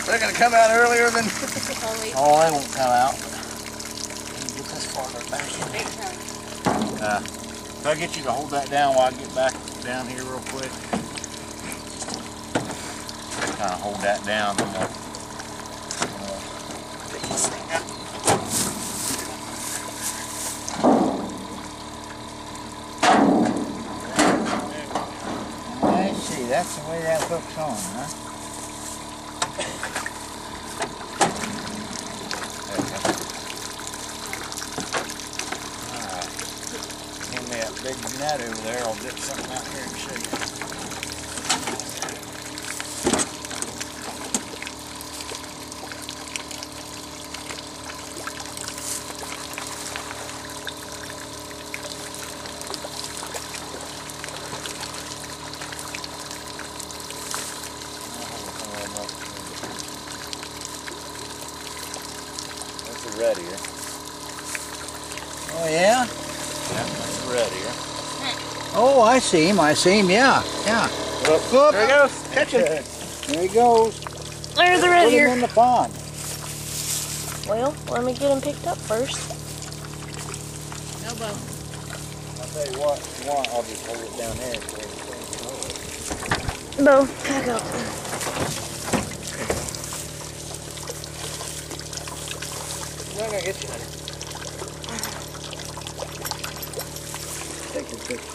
They're gonna come out earlier than. Oh, they won't come out. Get this farther back in here. If I get you to hold that down while I get back down here real quick. Kind of hold that down. Then we'll pick this thing up. I see, that's the way that hook's on, huh? Alright. Hand me that big net over there, I'll get something out here and show you. Red ear. Oh, yeah? Yeah, that's a red ear. Oh, I see him, yeah, yeah. Whoop. There he goes. Catch him. There he goes. There's the red Put him ear. in the pond. Well, let me get him picked up first. I'll tell you what, if you want, I'll just hold it down there. Bo, back up. I'm not gonna get you, honey. Take a picture.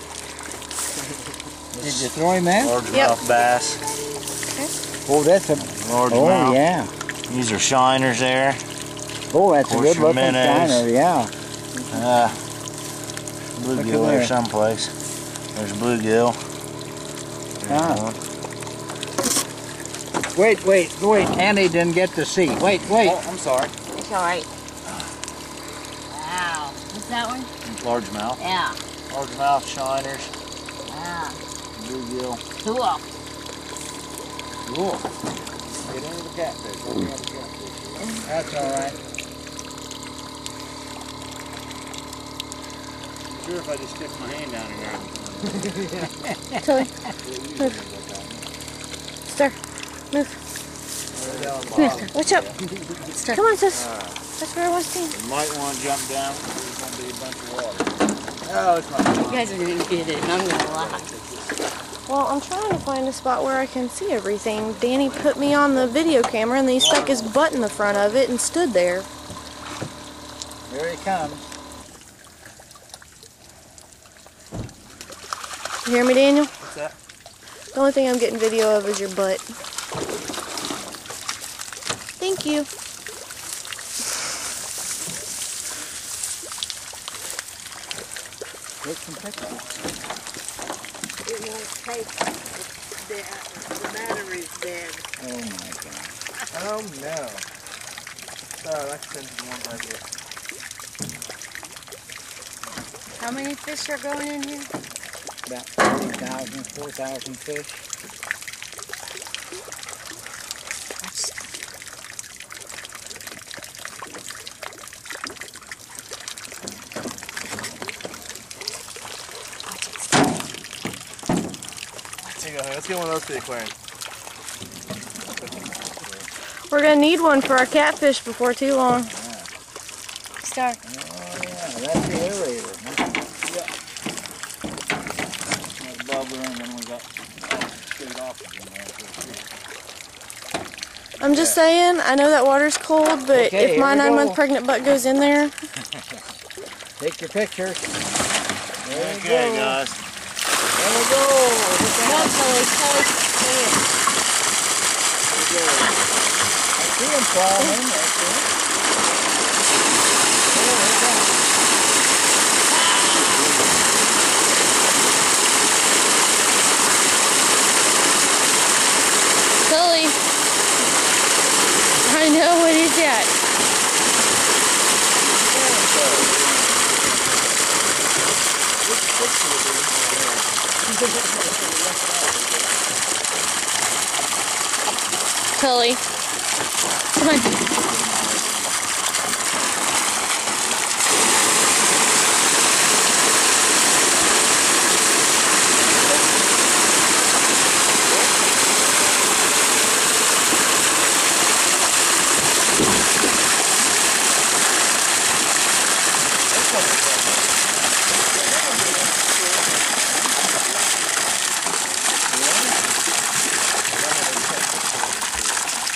Did you throw him in? Largemouth bass. Okay. Oh, that's a... Largemouth. Oh, yeah. These are shiners there. Oh, that's a good looking minnows. shiner, yeah. Bluegill there someplace. There's bluegill. Ah. Wait. Annie didn't get to see. Wait. Oh, I'm sorry. It's alright. Wow. What's that one? Largemouth. Yeah. Largemouth, shiners, Wow. bluegill. Cool. Cool. Get into the catfish. Let me have the catfish. That's all right. I'm sure if I just stick my hand down in there. Tilly, move. Stir, move. Come here, watch up. Stir. Come on, sis. That's where I was standing. You might want to jump down because there's going to be a bunch of water. Oh, it's not. You guys are going to get it, and I'm going to laugh. Well, I'm trying to find a spot where I can see everything. Danny put me on the video camera, and then he stuck his butt in the front of it and stood there. Here he comes. You hear me, Daniel? What's that? The only thing I'm getting video of is your butt. Thank you. Take some pictures. It won't take. The battery's dead. Oh my God. Oh no. Sorry, I can send you one right here. How many fish are going in here? About 3,000, 4,000 fish. Let's get one of those to the aquarium. We're going to need one for our catfish before too long. Star. Oh yeah, that's the aerator. Huh? Yeah. That bubbler, and then we got straight oxygen there. I'm just saying, I know that water's cold, but Okay, if my here we 9-month go. pregnant butt goes in there, Take your pictures. There we Okay, go. guys. There we go. no, Tilly, Tilly, I see him crawling. That's it. There we go. Tilly. I know what he's at. Tilly. Come on.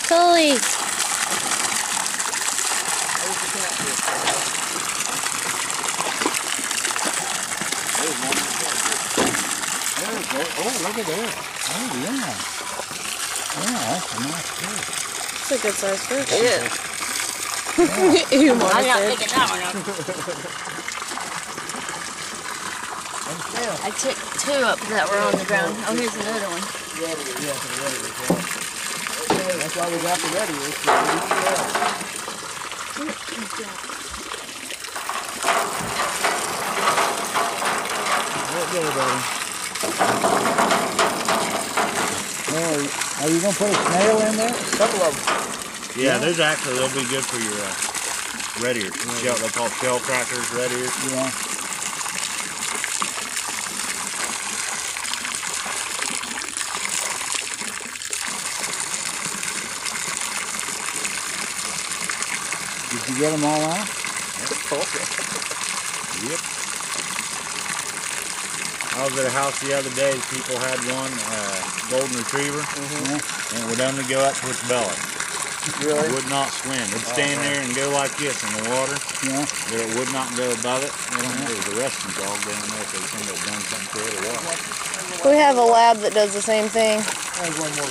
Sully. Oh, look at that. Oh, yeah. Yeah, that's a nice fish. It's a good sized fish. Yeah. You I'm not monster. picking that one up. I took 2 up that were on the ground. Oh, here's another one. That's why we got the radius. Right there, buddy. Oh, are you gonna put a snail in there? A couple of them. Yeah, those actually, they'll be good for your red ears. Shell, they're called shell crackers, red ears. Yeah. Did you get them all out? Yep. I was at a house the other day, people had one golden retriever, and it would only go up to its belly. Really? It would not swim. It'd stand there and go like this in the water, Yeah. but it would not go above it. I don't know if it was a rescue dog down there, if they seemed to have done something to it or what. We have a lab that does the same thing. There's one more.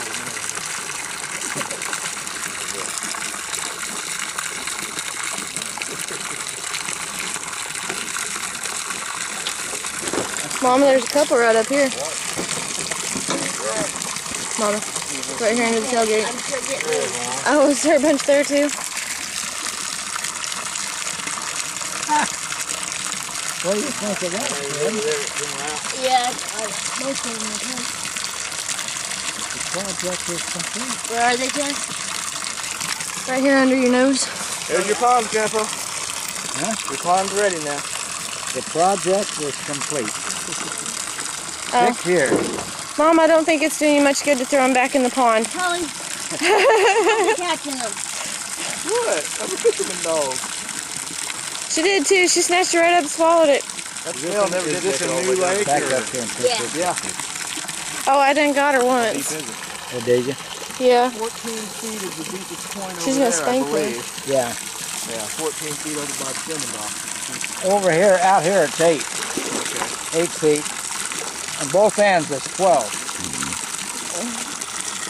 Mama, there's a couple right up here. Mama, right here under the tailgate. I'm sure getting these. Oh, is there a bunch there too? What do you think of that? Yeah, most of them are here. The project is complete. Where are they, Jen? Right here under your nose. There's your ponds, Grandpa. Huh? Your pond's ready now. The project is complete. Oh. 6 years. Mom, I don't think it's doing you much good to throw them back in the pond. Holly, catching them. What? I'm a fisherman dog. She did too. She snatched it right up and swallowed it. That snail never did this a in new New Lake. Back or- up here and take Yeah. this. Yeah. Oh, I done got her once. Oh, did you? Yeah. 14 feet is the deepest point She's over gonna there, spank I me. believe. Yeah. Yeah, 14 feet over by the swimming dock. Over here, out here, it's 8. 8 feet. On both ends, it's 12.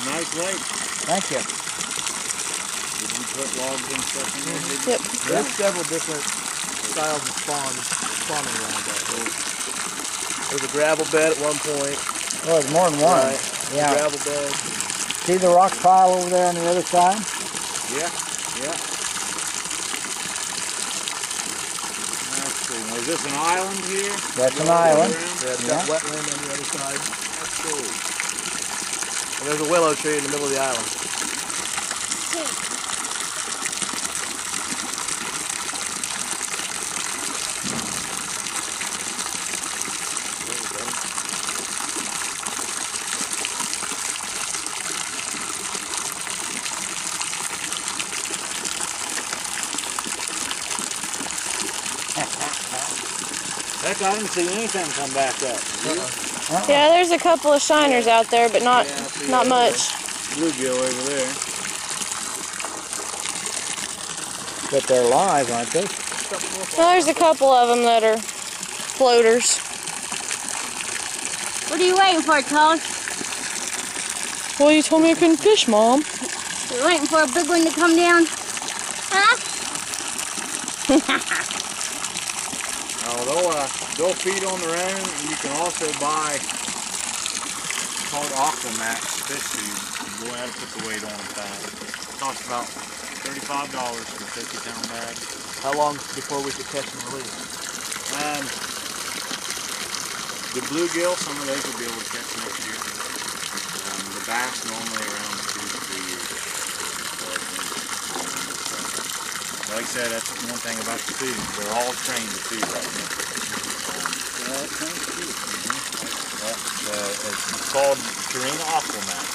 Nice lake. Thank you. Did you put logs and stuff in there? Did you? Yep. There's several different styles of spawning grounds out there. There's a gravel bed at one point. Oh, it's more than one. Right. Yeah. Gravel bed. See the rock pile over there on the other side? Yeah, yeah. That's cool. Now, is this an island here? That's an island. Yeah, it's got wetland on the other side. That's cool. And there's a willow tree in the middle of the island. Heck, I didn't see anything come back up. Yeah, there's a couple of shiners out there, but not Yeah, I see not that. much. Bluegill over there. But they're live, aren't they? Well, there's a couple of them that are floaters. What are you waiting for, Colin? Well, you told me I couldn't fish, Mom. You're waiting for a big one to come down? Huh? They'll feed on their own. You can also buy called Aquamax fish tubes. You go out and put the weight on them fast. It costs about $35 for a 50-pound bag. How long before we could catch and release? The bluegill, some of those will be able to catch next year. The bass normally around 2 to 3 years. Like I said, that's one thing about the food. They're all trained to food right now. It's called Purina Aquamax.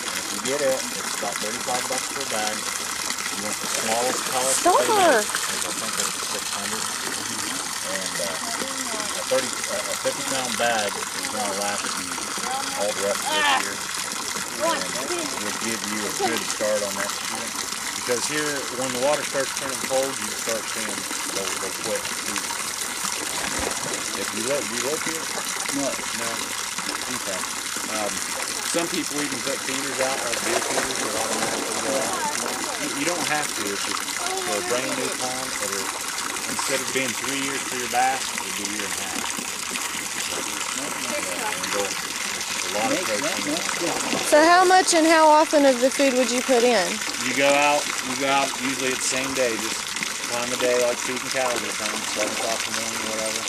And if you get it, it's about $35 per bag. You want the smallest pellet? Stop her. I think it's 600. And a 50-pound bag is going to last you all the rest of this year. will give you a good start on that shit. Because here, when the water starts turning cold, you start seeing they'll quit eating. If you look here? No. No. Okay. Some people even put feeders out, like deer feeders that automatically go out. You don't have to. It's just for a brand new pond, instead of being 3 years for your bass, it'll be a year and a half. A lot of protein. So how much and how often of the food would you put in? You go out usually it's the same day, just time of day, like feeding cows or something, 7 o'clock in the morning or whatever.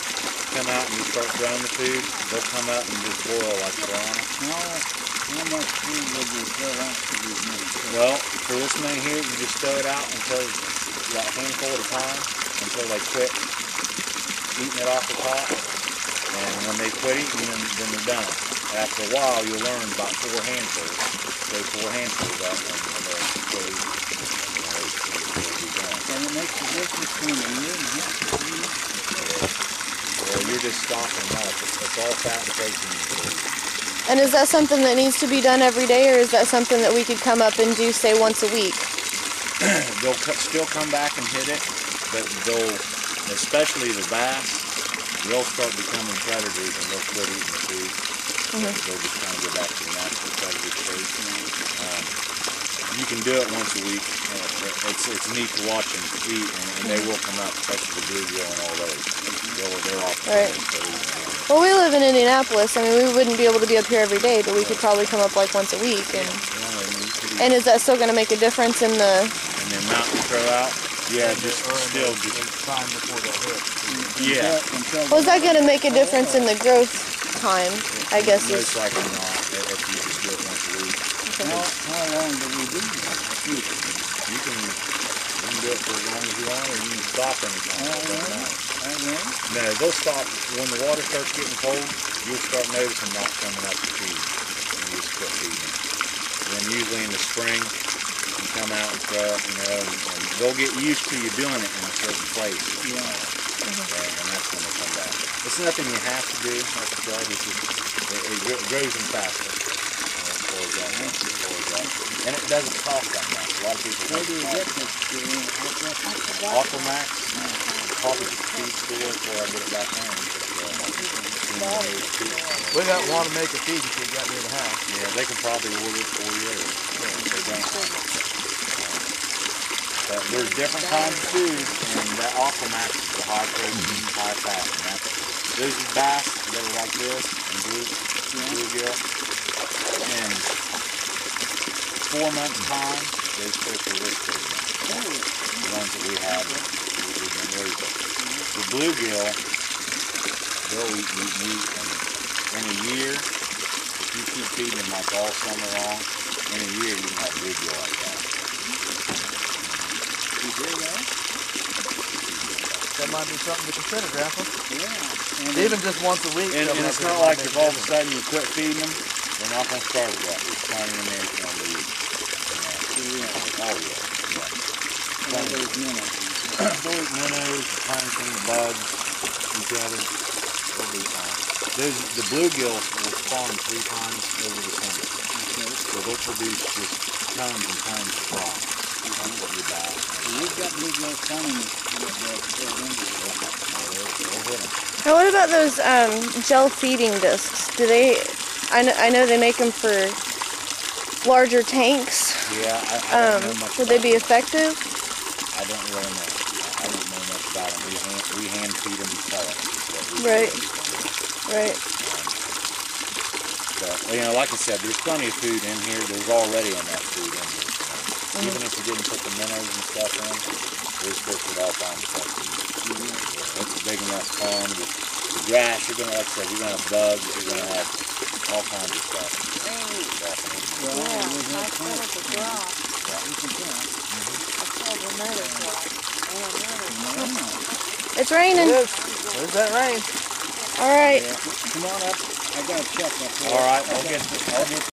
Come out and you start throwing the food, they'll come up and just boil like piranha. How much food would you throw out for these minutes? Well, for this many here, you just throw it out until about a handful at a time, until they quit eating it off the top. And when they quit eating, then they're done. After a while, you'll learn about 4 handfuls. Throw 4 handfuls out, and they'll quit eating. They'll be done. And it makes a difference between a year and a half to 3 years. Well, you're just stocking them up. It's all fat and protein food. And is that something that needs to be done every day, or is that something that we could come up and do, say, once a week? They'll still come back and hit it, but they'll, especially the bass, they'll start becoming predators and they'll quit eating the food. They'll just kind of go back to the natural predator state. You can do it once a week. It's neat to watch them eat, and they will come up, especially the bluegill and all those. They're off the Right. Well, we live in Indianapolis. I mean, we wouldn't be able to be up here every day, but we could probably come up like once a week. And is that still going to make a difference in the... And the amount you throw out, yeah, just time before they hit. Yeah. Well, is that going to make a difference in the growth time, I guess? Most likely not, if you just do it once a week. How long do we do this? You can do it for as long as you want, or you can stop anytime. It doesn't matter. No, they'll stop when the water starts getting cold. You'll start noticing not coming up to feed, and you just quit feeding. Then usually in the spring, you come out and throw up, and they'll get used to you doing it in a certain place. And that's when they come back. It's nothing you have to do, like I said. It grows them faster. And it doesn't cost that much. A lot of people Where do you get this? Aquamax, probably just feed store before I get it back home. We don't want to make a feed until you got near the house. Yeah, they can probably order it for you. They don't. But there's different kinds of food, and that Aquamax is the high protein, high fat. And those are bass that are like this, and bluegill. And 4 months time, they fish are this big. The ones that we have, we've been raising. The bluegill, they'll eat meat, and in a year, if you keep feeding them like all summer long, in a year you can have bluegill like that. You hear that? That might be something to consider, Grandpa. Yeah. Even just once a week. And it's not like if all of a sudden you quit feeding them, they're not going to starve to death. There's plenty in there for them to eat. All those minnows. Those minnows, the plankton, the bugs, each other, they'll be fine. The bluegill will spawn 3 times over the summer. So they'll produce just tons and tons of frogs. That's what you buy. We've got bluegill spawning Now, what about those gel feeding discs? Do they? I know they make them for larger tanks. Yeah, I don't know much. Would they be effective? I don't really know. I don't know much about them. We hand feed them pellets. Right. Right. But, like I said, there's plenty of food in here. There's already enough food in here. Even if you didn't put the minnows and stuff in, there's fish with all kinds of stuff. It's a big enough pond. The grass, you're gonna, like I said, you're gonna have bugs. You're gonna have all kinds of stuff. It's raining. There's that rain. All right. Come on up. I got to check up there. All right, I'll get